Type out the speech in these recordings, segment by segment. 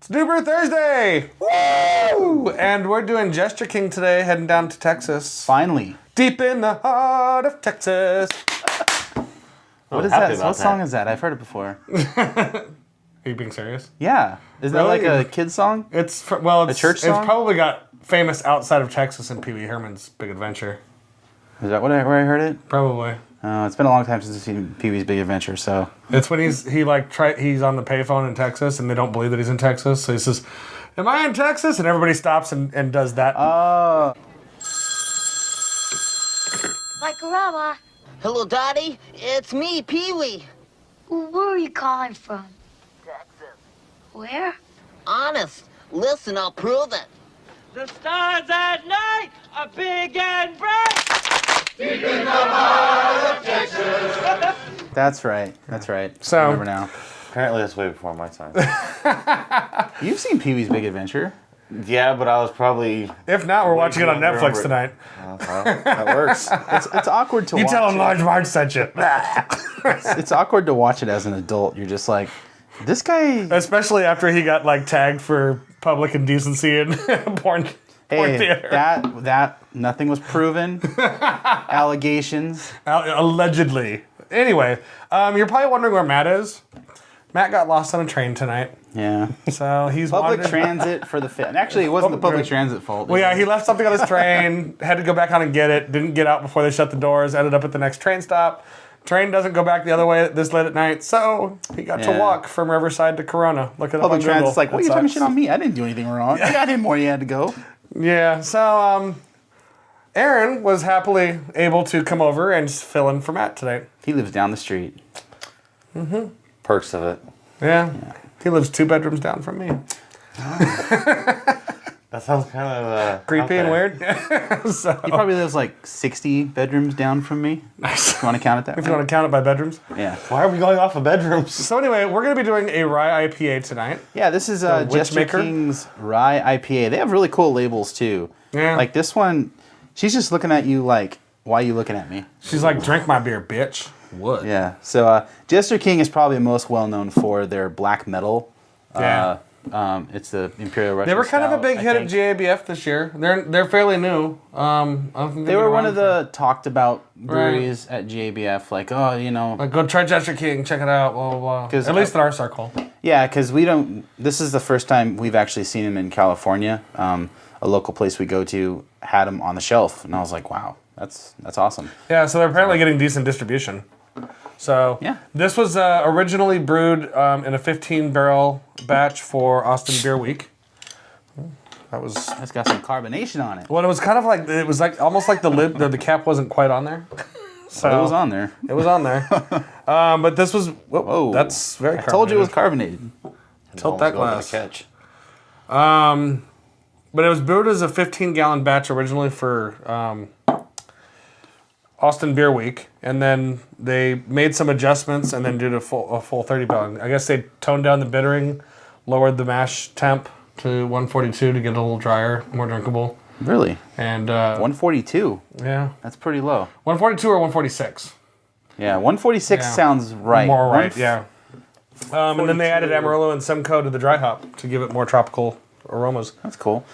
It's New Brew Thursday! Woo! And we're doing Jester King today, heading down to Texas. Finally. Deep in the heart of Texas. What is that? What song is that? I've heard it before. Are you being serious? Yeah. Is that like a kid's song? It's a church song? It's probably got famous outside of Texas in Pee Wee Herman's Big Adventure. Is that where I heard it? Probably. It's been a long time since I've seen Pee Wee's Big Adventure, so. It's when he's on the payphone in Texas and they don't believe that he's in Texas, so he says, "Am I in Texas?" And everybody stops and does that. Oh. Like Grandma. Hello, Daddy. It's me, Pee Wee. Where are you calling from? Texas. Where? Honest. Listen, I'll prove it. The stars at night are big and bright. Deep in the heart of Texas. That's right. That's right. So, I remember now. Apparently that's way before my time. You've seen Pee Wee's Big Adventure. Yeah, but I was probably... If not, we're watching it on Netflix tonight. Well, that works. It's awkward to watch. You tell him Large Marge sent you. It's awkward to watch it as an adult. You're just like, this guy... Especially after he got tagged for public indecency and porn theater. That nothing was proven. Allegations. Allegedly. Anyway, you're probably wondering where Matt is. Matt got lost on a train tonight. Yeah. So he's public transit for the fit. Actually, it wasn't the public transit fault. Well, yeah, he left something on his train, had to go back on and get it, didn't get out before they shut the doors, ended up at the next train stop. Train doesn't go back the other way this late at night, so he got to walk from Riverside to Corona. Look at public transit's like, what are you talking shit on me? I didn't do anything wrong. I got him where he had to go. Yeah, so Aaron was happily able to come over and fill in for Matt today. He lives down the street. Mm-hmm. Perks of it. Yeah. He lives 2 bedrooms down from me. That sounds kind of creepy and weird. So. He probably lives like 60 bedrooms down from me. Nice. If you want to count it that way. If you want to count it by bedrooms. Yeah. Why are we going off of bedrooms? So anyway, we're going to be doing a Rye IPA tonight. Yeah, this is Jester King's Rye IPA. They have really cool labels too. Yeah. Like this one, she's just looking at you like, why are you looking at me? She's like, drink my beer, bitch. What? Yeah. So Jester King is probably most well known for their black metal. Yeah. It's the Imperial Russian. They were kind stout, of a big hit at GABF this year. They're fairly new. They were one of the talked about breweries at GABF. Like, oh, you know, like go try Jester King, check it out, blah blah blah. At least in our circle. Yeah, because we don't. This is the first time we've actually seen them in California. A local place we go to had them on the shelf, and I was like, wow, that's awesome. Yeah, so they're apparently getting decent distribution. So yeah, this was originally brewed in a 15-barrel batch for Austin Beer Week. That's got some carbonation on it. Well, it was kind of like almost like the lid, the cap wasn't quite on there. So it was on there. It was on there. But this was whoa, that's very carbonated. I told you it was carbonated. Tilt that glass. Catch. But it was brewed as a 15-gallon batch originally for Austin Beer Week, and then they made some adjustments and then did a full 30-barrel. I guess they toned down the bittering, lowered the mash temp to 142 to get it a little drier, more drinkable. Really? And 142. Yeah, that's pretty low. 142 or 146. Yeah, 146 sounds right. More right, yeah. And then they added Amarillo and Simcoe to the dry hop to give it more tropical aromas. That's cool.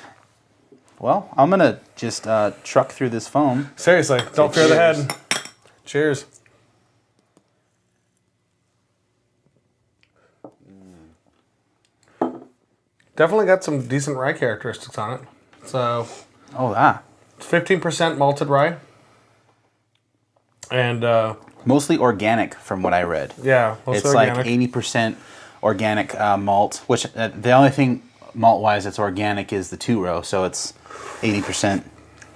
Well, I'm going to just truck through this foam. Seriously, don't fear the head. Cheers. Definitely got some decent rye characteristics on it. So, it's 15% malted rye. And mostly organic from what I read. Yeah, it's organic. Like 80% organic malt, which the only thing malt-wise that's organic is the 2-row, so it's 80%.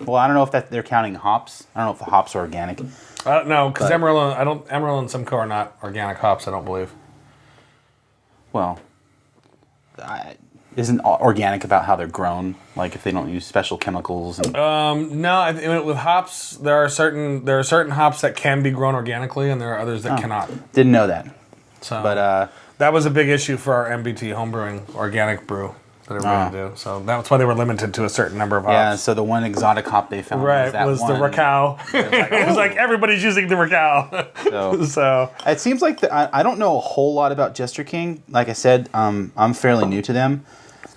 Well, I don't know if they're counting hops. I don't know if the hops are organic. No, because Amarillo and Simcoe are not organic hops, I don't believe. Well, isn't organic about how they're grown? Like if they don't use special chemicals? And no, with hops, there are certain hops that can be grown organically, and there are others that cannot. Didn't know that. So, but that was a big issue for our MBT homebrewing organic brew that everybody do. So that's why they were limited to a certain number of hops. Yeah, so the one exotic hop they found was the Raquel. It was like everybody's using the Raquel. So it seems like I don't know a whole lot about Jester King. Like I said, I'm fairly new to them.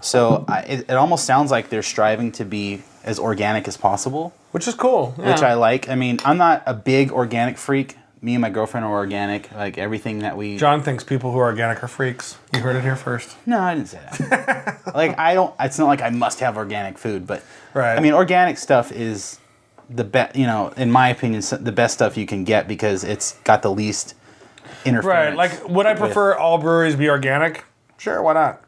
So it almost sounds like they're striving to be as organic as possible, Which is cool. Yeah. which I like. I mean, I'm not a big organic freak. Me and my girlfriend are organic. Like everything that we. John thinks people who are organic are freaks. You heard it here first. No, I didn't say that. Like I don't. It's not like I must have organic food, but Right. I mean, organic stuff is the best. You know, in my opinion, the best stuff you can get because it's got the least interference. Right. Like, would I prefer all breweries be organic? Sure, why not?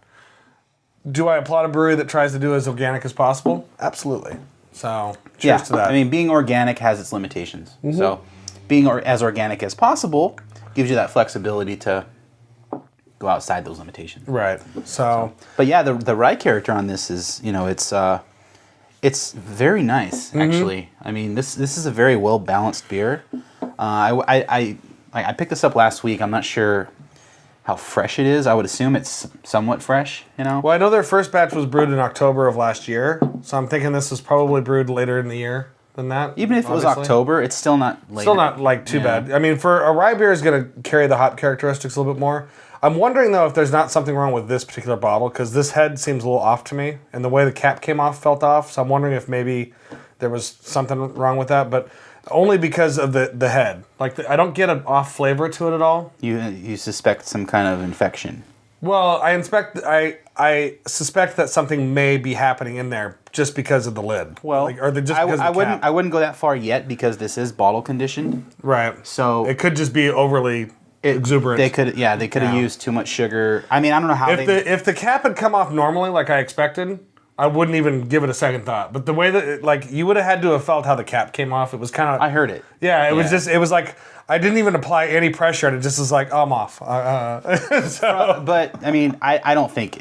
Do I applaud a brewery that tries to do as organic as possible? Absolutely. So, cheers to that. I mean, being organic has its limitations. So, being as organic as possible gives you that flexibility to go outside those limitations. right. So, But yeah, the rye character on this is, you know, it's very nice actually. I mean, this is a very well balanced beer. I picked this up last week. I'm not sure how fresh it is. I would assume it's somewhat fresh. You know. well, I know their first batch was brewed in October of last year, so I'm thinking this was probably brewed later in the year than that. Even if it was obviously. October, it's still not late. Still not like too Yeah. bad. I mean, for a rye beer is going to carry the hop characteristics a little bit more. I'm wondering though if there's not something wrong with this particular bottle because this head seems a little off to me, and the way the cap came off felt off. So I'm wondering if maybe there was something wrong with that, but only because of the head. Like I don't get an off flavor to it at all. You suspect some kind of infection. Well, I suspect that something may be happening in there just because of the lid. Well, or just because of the cap. I wouldn't go that far yet because this is bottle conditioned. Right. So it could just be overly exuberant. They could have used too much sugar. I mean, I don't know how If the cap had come off normally like I expected, I wouldn't even give it a second thought. But the way that you would have had to have felt how the cap came off. It was kind of. I heard it. Yeah, it was like I didn't even apply any pressure, and it just was like, oh, I'm off. So. But I mean, I don't think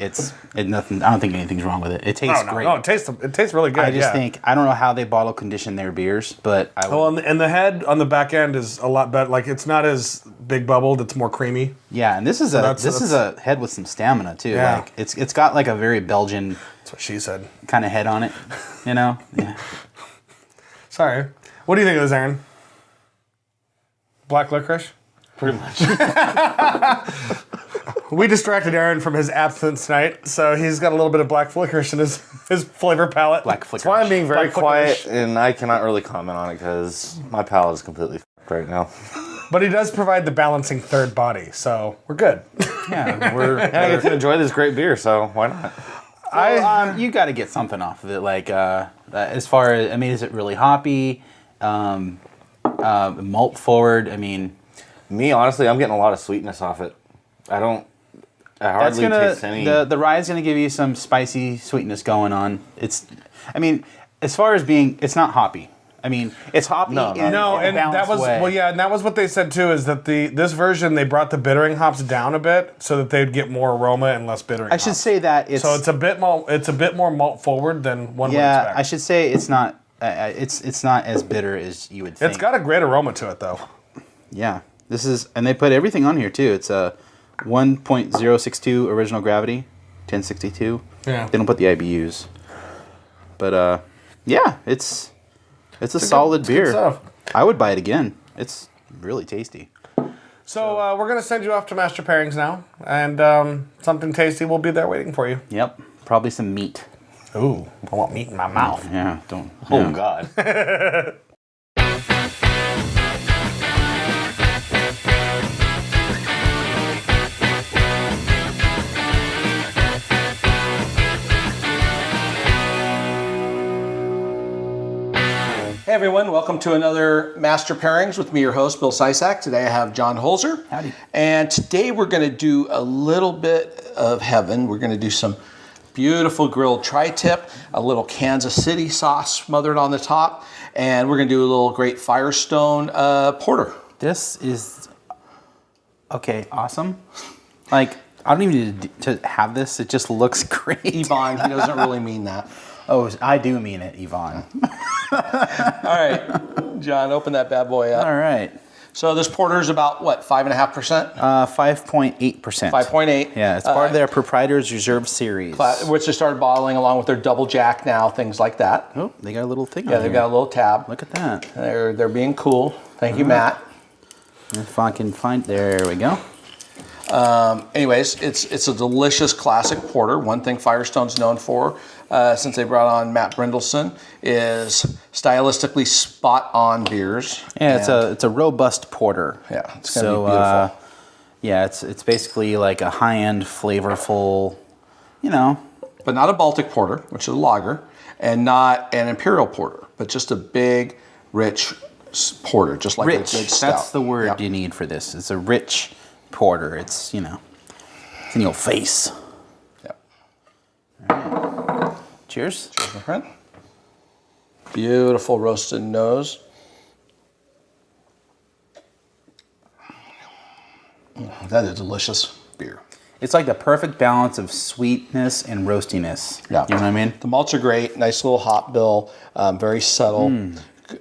nothing. I don't think anything's wrong with it. It tastes great. No, it tastes really good. I just think I don't know how they bottle condition their beers, but I would, Oh, and the head on the back end is a lot better. Like it's not as big bubbled. It's more creamy. yeah. And this is a head with some stamina too. Yeah. Like it's got like a very Belgian That's what she said. kind of head on it. You know. Yeah. Sorry. What do you think of this, Aaron? Black licorice? Pretty much. We distracted Aaron from his absinthe tonight, so he's got a little bit of black licorice in his flavor palette. Black That's why I'm being very Black quiet, licorice. and I cannot really comment on it because my palate is completely f***ed right now. But he does provide the balancing third body, so we're good. Yeah. And I get to enjoy this great beer, so why not? You got to get something off of it. Like as far as is it really hoppy? Malt forward. I mean, Me, honestly, I'm getting a lot of sweetness off it. I hardly taste any. the rye is gonna give you some spicy sweetness going on. As far as being, it's not hoppy. I mean, it's hoppy. No, in No, a and that balanced was way. and that was what they said too. Is that this version they brought the bittering hops down a bit so that they'd get more aroma and less bittering. I should say that it's so. It's a bit more malt forward than one would expect. I should say it's not. It's not as bitter as you would think. It's got a great aroma to it though. Yeah, this is, and they put everything on here too. It's a 1.062 original gravity, 1062. Yeah. They don't put the IBUs, but yeah, it's a solid good beer. stuff. I would buy it again. It's really tasty. So we're gonna send you off to Master Pairings now, and something tasty will be there waiting for you. Yep, probably some meat. Ooh, I want meat in my mouth. Yeah, don't. Oh, yeah. God. Hey everyone, welcome to another Master Pairings with me, your host, Bill Sysak. Today I have John Holzer. Howdy. And today we're going to do a little bit of heaven. We're going to do some beautiful grilled tri-tip, a little Kansas City sauce smothered on the top, and we're going to do a little great Firestone Porter. This is okay. Awesome. Like I don't even need to have this. It just looks great. Yvonne, he doesn't really mean that. Oh, I do mean it, Yvonne. All right, John, open that bad boy up. All right. So this porter is about, what, 5.5%? 5.8%. 5.8. Yeah, it's part of their Proprietors Reserve series. Which they started bottling along with their double jack now, things like that. Oh, they got a little thing Yeah, on they've here. got a little tab. Look at that. They're being cool. Thank you, Matt. If I can find, there we go. Anyways, it's a delicious classic porter. One thing Firestone's known for, since they brought on Matt Brindelson, is stylistically spot on beers. Yeah, it's a robust porter. Yeah, it's gonna be beautiful. Yeah, it's basically like a high end, flavorful, But not a Baltic porter, which is a lager, and not an imperial porter, but just a big, rich porter, just like rich. a good stout. That's the word Yep. you need for this. It's a rich porter. It's it's in your face. Yep. Cheers. Cheers, my friend. Beautiful roasted nose. That is delicious beer. It's like the perfect balance of sweetness and roastiness. Yeah. You know what I mean? The malts are great. Nice little hop bill. Very subtle.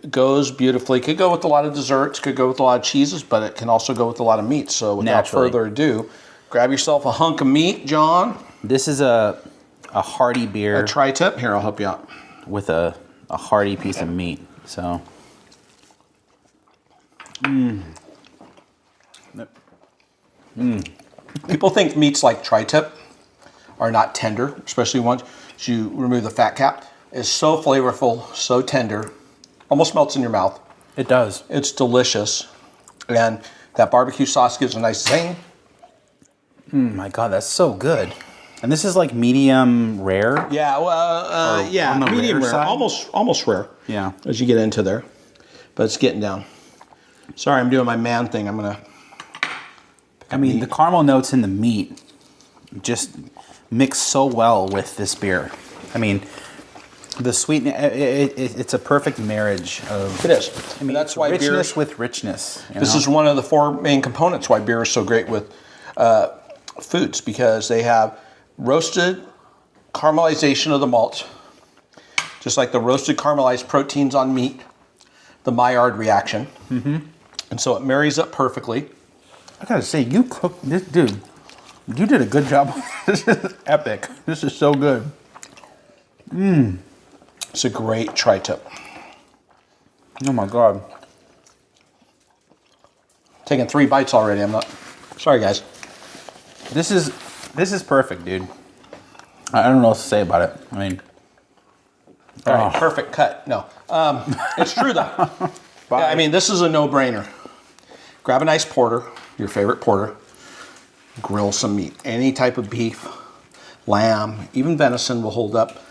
Goes beautifully. Could go with a lot of desserts. Could go with a lot of cheeses, but it can also go with a lot of meat. So without Naturally. further ado, grab yourself a hunk of meat, John. This is a hearty beer A tri-tip. Here, I'll help you out. with a hearty piece of meat. So. People think meats like tri-tip are not tender, especially once you remove the fat cap. It's so flavorful, so tender, almost melts in your mouth. It does. It's delicious, and that barbecue sauce gives a nice zing. My God, that's so good. And this is like medium rare. Yeah, well, on the medium rare rare, side? almost rare. Yeah. As you get into there, but it's getting down. Sorry, I'm doing my man thing. I'm gonna. I mean, the caramel notes in the meat just mix so well with this beer. I mean, the sweetness, it's a perfect marriage of. It is. I mean, that's why richness beer. with richness. This is one of the four main components why beer is so great with foods, because they have roasted caramelization of the malt, just like the roasted caramelized proteins on meat, the Maillard reaction. Mm-hmm. And so it marries up perfectly. I gotta say, you cooked this, dude. You did a good job. This is epic. This is so good. It's a great tri-tip. Oh my God. Taking 3 bites already. I'm not. Sorry, guys. This is perfect, dude. I don't know what to say about it. I mean, All right, perfect cut. No, it's true though. Yeah, I mean, this is a no-brainer. Grab a nice porter, your favorite porter. Grill some meat, any type of beef, lamb, even venison will hold up.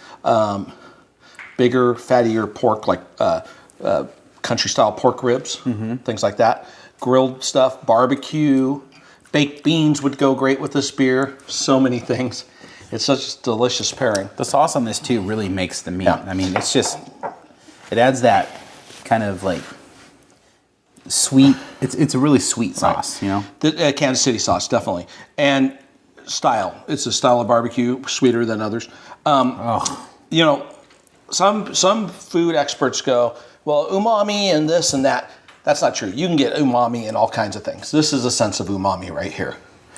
Bigger, fattier pork like country-style pork ribs, things like that. Grilled stuff, barbecue, baked beans would go great with this beer. So many things. It's such a delicious pairing. the sauce on this too really makes the meat. Yeah. I mean, it's just, it adds that kind of like sweet. It's a really sweet sauce, you know. The Kansas City sauce, definitely. And style. It's a style of barbecue, sweeter than others. You know, some food experts go, well, umami and this and that. That's not true. You can get umami in all kinds of things. This is a sense of umami right here.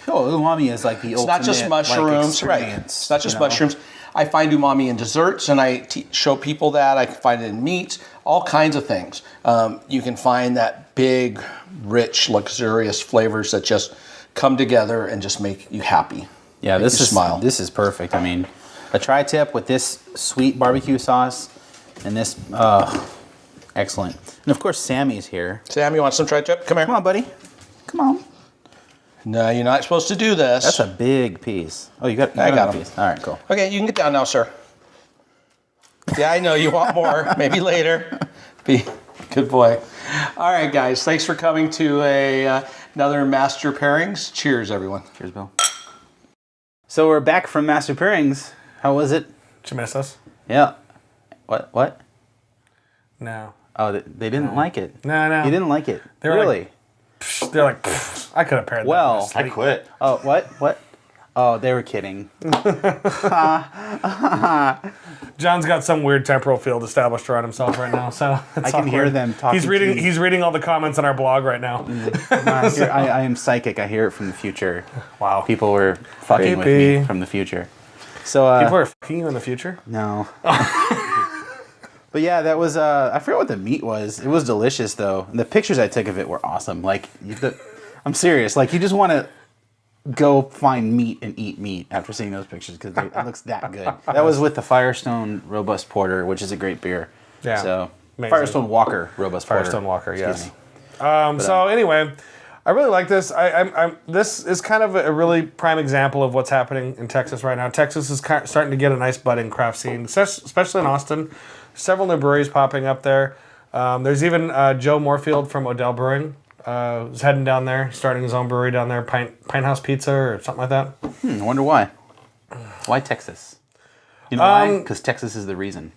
Oh, umami is like the It's ultimate. not just mushrooms, like, right? experience, It's not just you know? mushrooms. I find umami in desserts, and I show people that. I can find it in meats, all kinds of things. You can find that big, rich, luxurious flavors that just come together and just make you happy. Yeah, Make this you is smile. this is perfect. I mean, a tri-tip with this sweet barbecue sauce and this, excellent. And of course, Sammy's here. Sam, you want some tri-tip? Come here. Come on, buddy. Come on. No, you're not supposed to do this. That's a big piece. Oh, you got. I got a him. piece. All right, cool. Okay, you can get down now, sir. Yeah, I know you want more. Maybe later. Be good boy. All right, guys. Thanks for coming to another Master Pairings. Cheers, everyone. Cheers, Bill. So we're back from Master Pairings. How was it? Did you miss us? Yeah. What? No. Oh, they didn't like it. No. You didn't like it. They were really? They're like, "Pfft, I could have paired Well, that. I quit. Oh, what? Oh, they were kidding. John's got some weird temporal field established around himself right now, so it's I can hear awkward. them talking. He's reading. to me. He's reading all the comments on our blog right now. I am psychic. I hear it from the future. Wow. People were fucking with Creepy. me from the future. So People are fucking you in the future. no. But yeah, that was I forget what the meat was. It was delicious though. And the pictures I took of it were awesome. Like I'm serious. Like you just want to go find meat and eat meat after seeing those pictures because it looks that good. That was with the Firestone Robust Porter, which is a great beer. Yeah. So Amazing. Firestone Walker Robust Porter. Firestone Walker, yes. Excuse me. So anyway, I really like this. This is kind of a really prime example of what's happening in Texas right now. Texas is starting to get a nice budding craft scene, especially in Austin. Several new breweries popping up there. There's even Joe Moorfield from Odell Brewing. Is heading down there, starting his own brewery down there, Pine House Pizza or something like that. I wonder why. Why Texas? You know why? Because Texas is the reason.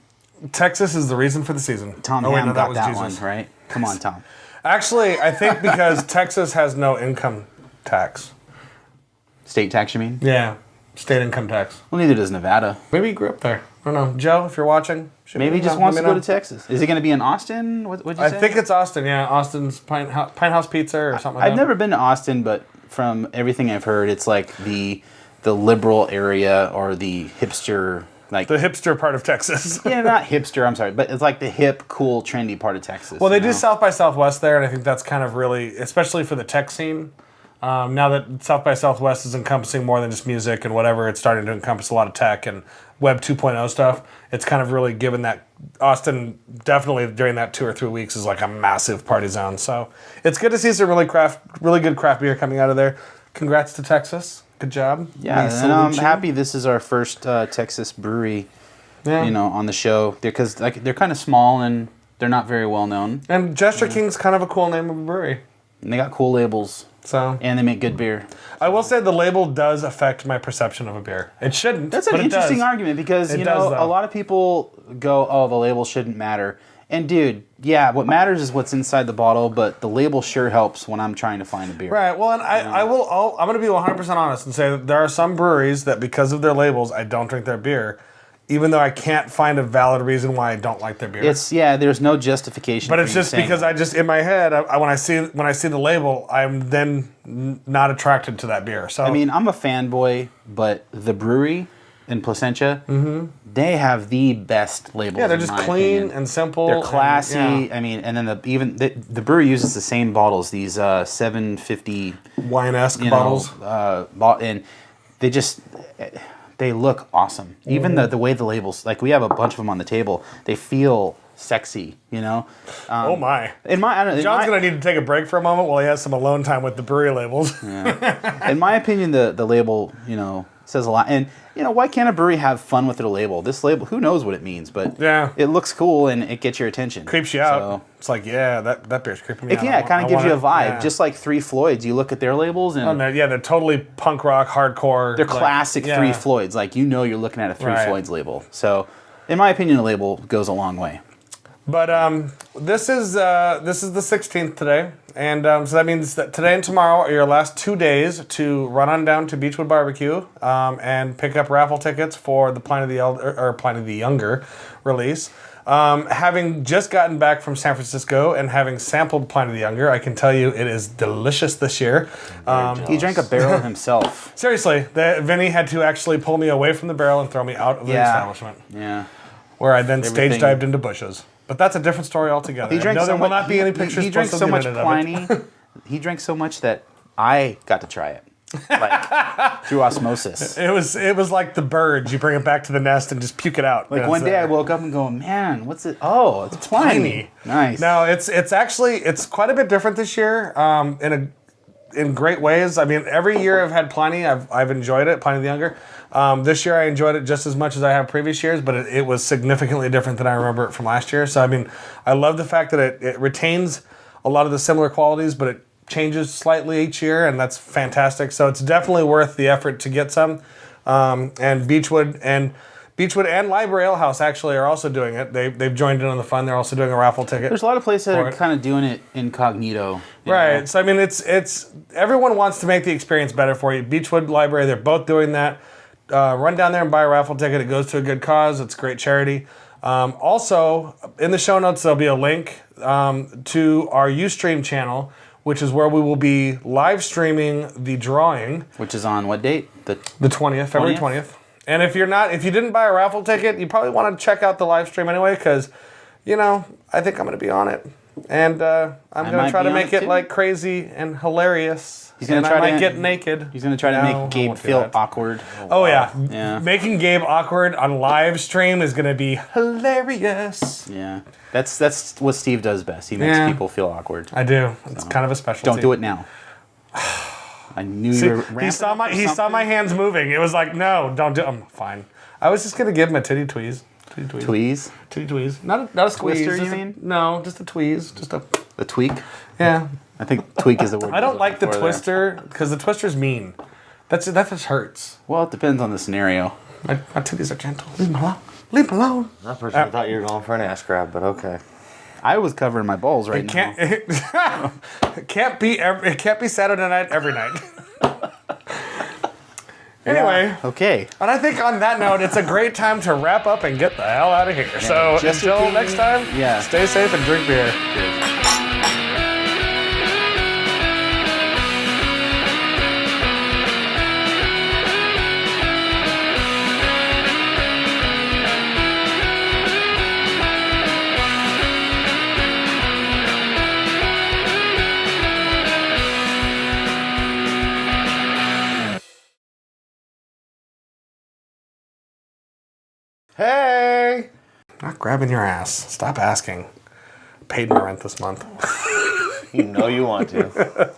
Texas is the reason for the season. Tom Ham got that one, right? Come on, Tom. Actually, I think because Texas has no income tax. State tax, you mean? Yeah, state income tax. Well, neither does Nevada. Maybe he grew up there. I don't know. Joe, if you're watching. Maybe he just wants to go to Texas. Is he going to be in Austin? What'd you say? I think it's Austin, yeah. Austin's Pine House Pizza or something like that. I've never been to Austin, but from everything I've heard, it's like the liberal area or the hipster, like... The hipster part of Texas. Yeah, not hipster, I'm sorry, but it's like the hip, cool, trendy part of Texas. Well, they do South by Southwest there, and I think that's kind of really, especially for the tech scene, now that South by Southwest is encompassing more than just music and whatever, it's starting to encompass a lot of tech and Web 2.0 stuff. It's kind of really given that Austin, definitely during that 2 or 3 weeks, is like a massive party zone. So it's good to see some really good craft beer coming out of there. Congrats to Texas. Good job. Yeah, and I'm happy this is our first Texas brewery, on the show. Because they're kind of small and they're not very well known. And Jester King's kind of a cool name of a brewery. And they got cool labels. And they make good beer. I will say the label does affect my perception of a beer. It shouldn't. That's an interesting argument because, a lot of people go, oh, the label shouldn't matter. And dude, yeah, what matters is what's inside the bottle, but the label sure helps when I'm trying to find a beer. Right. Well, and I'm going to be 100% honest and say that there are some breweries that because of their labels, I don't drink their beer, even though I can't find a valid reason why I don't like their beer. There's no justification. But it's just because I just in my head, when I see the label, I'm then not attracted to that beer. So I mean, I'm a fanboy, but the brewery in Placentia, they have the best labels. Yeah, they're just clean and simple. They're classy. I mean, and then the brewery uses the same bottles, these 750 wine-esque bottles, and they just. They look awesome. Even the way the labels, like we have a bunch of them on the table, they feel sexy, oh my. John's going to need to take a break for a moment while he has some alone time with the brewery labels. Yeah. In my opinion, the label, says a lot. And, why can't a brewery have fun with their label? This label, who knows what it means, but it looks cool and it gets your attention. Creeps you out. So, it's like, yeah, that beer's creeping me out. Yeah, it kind of gives you a vibe. Yeah. Just like Three Floyds, you look at their labels and... they're totally punk rock, hardcore. They're classic Three Floyds. Like, you're looking at a Three Floyds label. So, in my opinion, the label goes a long way. But this is the 16th today, and so that means that today and tomorrow are your last 2 days to run on down to Beechwood Barbecue and pick up raffle tickets for the Pliny the Younger release. Having just gotten back from San Francisco and having sampled Pliny the Younger, I can tell you it is delicious this year. He drank a barrel himself. Seriously, Vinny had to actually pull me away from the barrel and throw me out of the establishment. Yeah. Where I then stage dived into bushes. But that's a different story altogether. There will not be any pictures. He drank so much Pliny. He drank so much that I got to try it, like through osmosis. It was like the birds. You bring it back to the nest and just puke it out. Like one day I woke up and go, man, what's it? Oh, it's Pliny. Nice. No, it's quite a bit different this year. In great ways. I mean, every year I've had Pliny. I've enjoyed it. Pliny the Younger. This year I enjoyed it just as much as I have previous years, but it was significantly different than I remember it from last year. So, I mean, I love the fact that it retains a lot of the similar qualities, but it changes slightly each year, and that's fantastic. So it's definitely worth the effort to get some. And Beechwood and Library Ale House actually are also doing it. They've joined in on the fun. They're also doing a raffle ticket. There's a lot of places that are kind of doing it incognito. Right. So, I mean, it's everyone wants to make the experience better for you. Beechwood Library, they're both doing that. Run down there and buy a raffle ticket. It goes to a good cause. It's great charity. Also, in the show notes, there'll be a link to our Ustream channel, which is where we will be live streaming the drawing. Which is on what date? The 20th, February 20th. And if you didn't buy a raffle ticket, you probably want to check out the live stream anyway, because, I think I'm going to be on it. And I'm going might to try be to on make it it too. like crazy and hilarious. He's gonna and try I might to get naked. He's gonna try to No, I make Gabe won't do feel that. awkward. Oh yeah. Yeah. Making Gabe awkward on live stream is going to be hilarious. Yeah. That's what Steve does best. He makes Yeah. people feel awkward. I do. It's kind of a specialty. Don't do it now. I knew See, you were. he ramping saw up my for he saw something. my hands moving. It was like, no, don't do. I'm fine. I was just gonna give him a titty tweeze. Titty tweeze. Tweeze, Titty tweeze. Not a squeeze. Twister, just you a- mean? No, just a tweeze. Just a. a tweak. Yeah. I think tweak is the word. I don't you're like the looking for there. twister because the twister's mean. That just hurts. Well, it depends on the scenario. My titties are gentle. Leave me alone. Leave me alone. That person thought you were going for an ass grab, but okay. I was covering my balls right It now. can't. It can't be. It can't be Saturday night every night. Anyway. Okay. And I think on that note, it's a great time to wrap up and get the hell out of here. So Jester until King, next time, yeah. stay safe and drink beer. Hey! Not grabbing your ass. Stop asking. Paid my rent this month. You know you want to.